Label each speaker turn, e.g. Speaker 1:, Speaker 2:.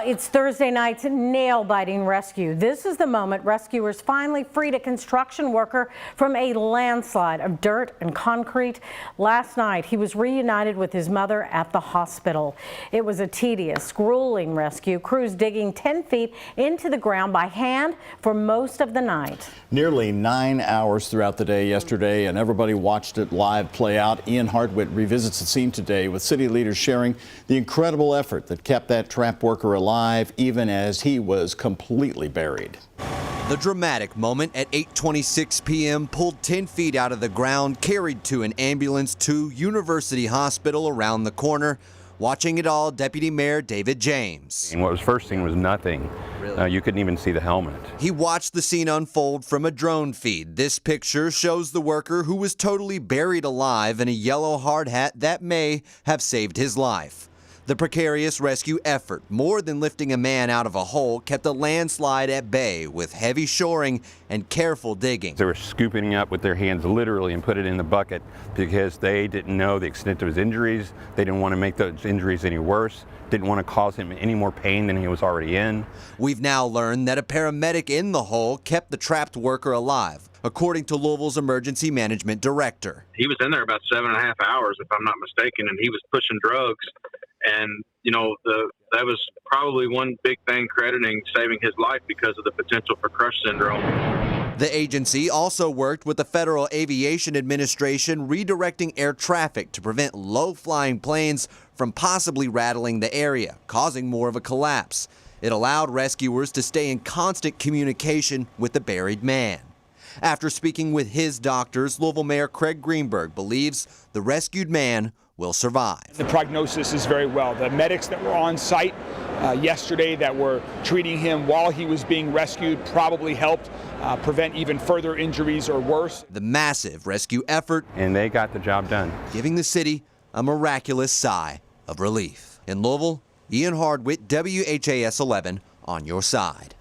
Speaker 1: It's Thursday night's nail-biting rescue. This is the moment rescuers finally freed a construction worker from a landslide of dirt and concrete. Last night, he was reunited with his mother at the hospital. It was a tedious, grueling rescue. Crews digging 10 feet into the ground by hand for most of the night.
Speaker 2: Nearly 9 hours throughout the day yesterday, and everybody watched it live play out. Ian Hardwitt revisits the scene today with city leaders sharing the incredible effort that kept that trapped worker alive even as he was completely buried.
Speaker 3: The dramatic moment at 8:26 p.m. pulled 10 feet out of the ground, carried to an ambulance to University Hospital around the corner. Watching it all, Deputy Mayor David James.
Speaker 4: And what was first seen was nothing.
Speaker 3: Really?
Speaker 4: You couldn't even see the helmet.
Speaker 3: He watched the scene unfold from a drone feed. This picture shows the worker who was totally buried alive in a yellow hard hat that may have saved his life. The precarious rescue effort, more than lifting a man out of a hole, kept a landslide at bay with heavy shoring and careful digging.
Speaker 4: They were scooping up with their hands literally and put it in the bucket because they didn't know the extent of his injuries. They didn't want to make those injuries any worse, didn't want to cause him any more pain than he was already in.
Speaker 3: We've now learned that a paramedic in the hole kept the trapped worker alive, according to Louisville's emergency management director.
Speaker 5: He was in there about 7.5 hours, if I'm not mistaken, and he was pushing drugs. And, you know, that was probably one big thing crediting saving his life because of the potential for crush syndrome.
Speaker 3: The agency also worked with the Federal Aviation Administration, redirecting air traffic to prevent low-flying planes from possibly rattling the area, causing more of a collapse. It allowed rescuers to stay in constant communication with the buried man. After speaking with his doctors, Louisville Mayor Craig Greenberg believes the rescued man will survive.
Speaker 6: The prognosis is very well. The medics that were on site yesterday that were treating him while he was being rescued probably helped prevent even further injuries or worse.
Speaker 3: The massive rescue effort,
Speaker 4: And they got the job done,
Speaker 3: giving the city a miraculous sigh of relief. In Louisville, Ian Hardwitt, WHAS 11 on your side.